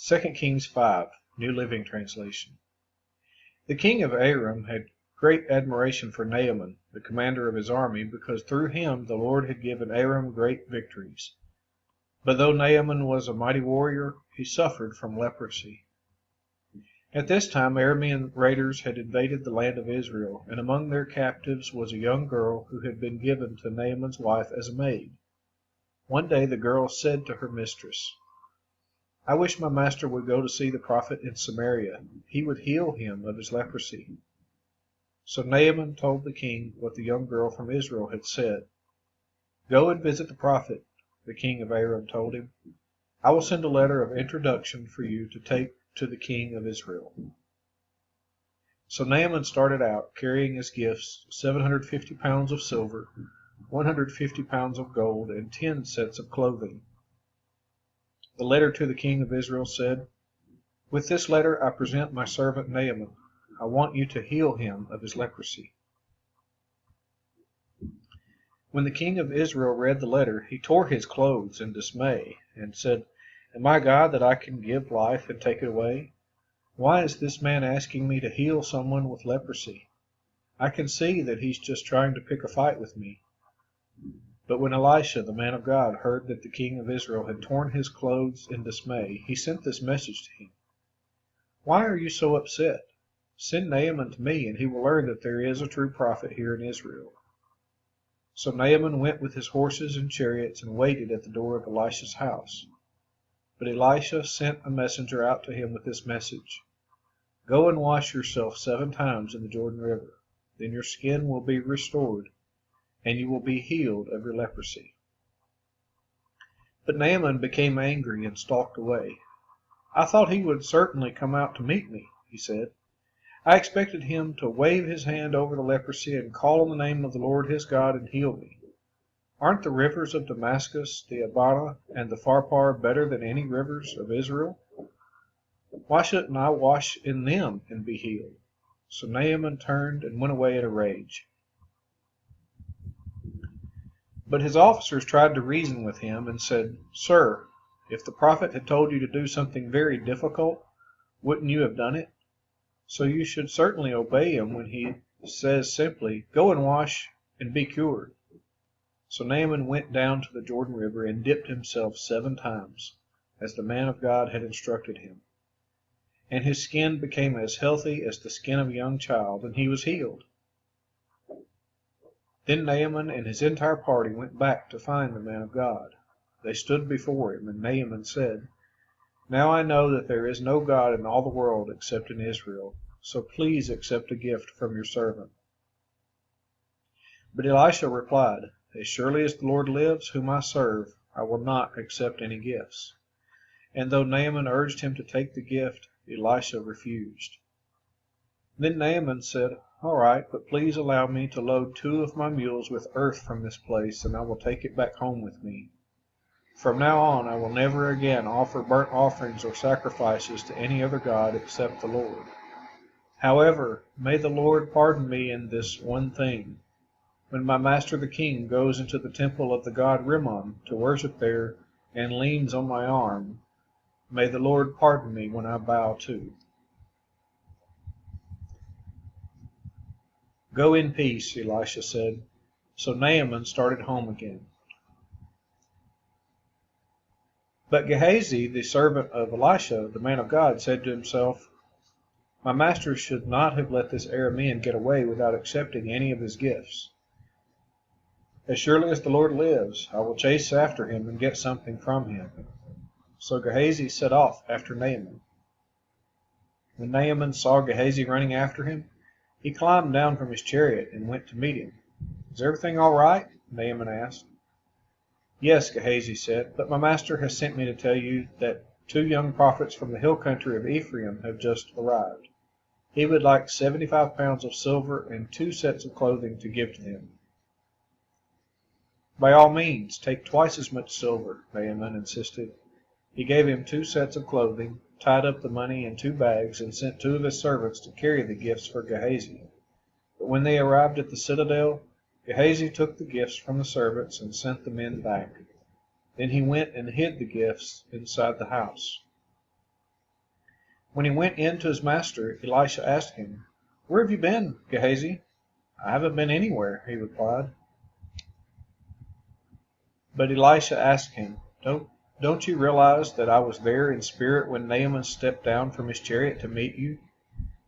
2 Kings 5, New Living Translation. The king of Aram had great admiration for Naaman, the commander of his army, because through him the Lord had given Aram great victories. But though Naaman was a mighty warrior, he suffered from leprosy. At this time Aramean raiders had invaded the land of Israel, and among their captives was a young girl who had been given to Naaman's wife as a maid. One day the girl said to her mistress, "I wish my master would go to see the prophet in Samaria. He would heal him of his leprosy." So Naaman told the king what the young girl from Israel had said. "Go and visit the prophet," the king of Aram told him. "I will send a letter of introduction for you to take to the king of Israel." So Naaman started out, carrying as gifts 750 pounds of silver, 150 pounds of gold, and 10 sets of clothing. The letter to the king of Israel said, "With this letter I present my servant Naaman. I want you to heal him of his leprosy." When the king of Israel read the letter, he tore his clothes in dismay and said, "Am I God that I can give life and take it away? Why is this man asking me to heal someone with leprosy? I can see that he's just trying to pick a fight with me." But when Elisha, the man of God, heard that the king of Israel had torn his clothes in dismay, he sent this message to him: "Why are you so upset? Send Naaman to me, and he will learn that there is a true prophet here in Israel." So Naaman went with his horses and chariots and waited at the door of Elisha's house. But Elisha sent a messenger out to him with this message: "Go and wash yourself 7 times in the Jordan River. Then your skin will be restored, and you will be healed of your leprosy." But Naaman became angry and stalked away. "I thought he would certainly come out to meet me," he said. "I expected him to wave his hand over the leprosy and call on the name of the Lord his God and heal me. Aren't the rivers of Damascus, the Abana, and the Pharpar better than any rivers of Israel? Why shouldn't I wash in them and be healed?" So Naaman turned and went away in a rage. But his officers tried to reason with him and said, "Sir, if the prophet had told you to do something very difficult, wouldn't you have done it? So you should certainly obey him when he says simply, 'Go and wash and be cured.'" So Naaman went down to the Jordan River and dipped himself 7 times, as the man of God had instructed him. And his skin became as healthy as the skin of a young child, and he was healed. Then Naaman and his entire party went back to find the man of God. They stood before him, and Naaman said, "Now I know that there is no God in all the world except in Israel, so please accept a gift from your servant." But Elisha replied, "As surely as the Lord lives, whom I serve, I will not accept any gifts." And though Naaman urged him to take the gift, Elisha refused. Then Naaman said, "All right, but please allow me to load 2 of my mules with earth from this place, and I will take it back home with me. From now on I will never again offer burnt offerings or sacrifices to any other god except the Lord. However, may the Lord pardon me in this one thing. When my master the king goes into the temple of the god Rimmon to worship there and leans on my arm, may the Lord pardon me when I bow too." "Go in peace," Elisha said. So Naaman started home again. But Gehazi, the servant of Elisha, the man of God, said to himself, "My master should not have let this Aramean get away without accepting any of his gifts. As surely as the Lord lives, I will chase after him and get something from him." So Gehazi set off after Naaman. When Naaman saw Gehazi running after him, he climbed down from his chariot and went to meet him. "Is everything all right?" Naaman asked. "Yes," Gehazi said, "but my master has sent me to tell you that 2 young prophets from the hill country of Ephraim have just arrived. He would like 75 pounds of silver and 2 sets of clothing to give to them." "By all means, take twice as much silver," Naaman insisted. He gave him 2 sets of clothing, tied up the money in 2 bags, and sent 2 of his servants to carry the gifts for Gehazi. But when they arrived at the citadel, Gehazi took the gifts from the servants and sent the men back. Then he went and hid the gifts inside the house. When he went in to his master, Elisha asked him, "Where have you been, Gehazi?" "I haven't been anywhere," he replied. But Elisha asked him, Don't you realize that I was there in spirit when Naaman stepped down from his chariot to meet you?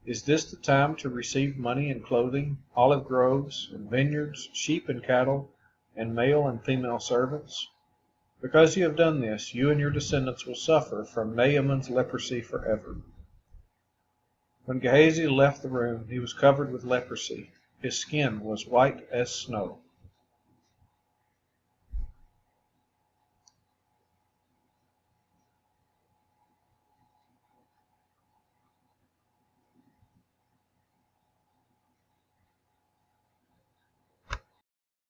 Is this the time to receive money and clothing, olive groves and vineyards, sheep and cattle, and male and female servants? Because you have done this, you and your descendants will suffer from Naaman's leprosy forever." When Gehazi left the room, he was covered with leprosy. His skin was white as snow.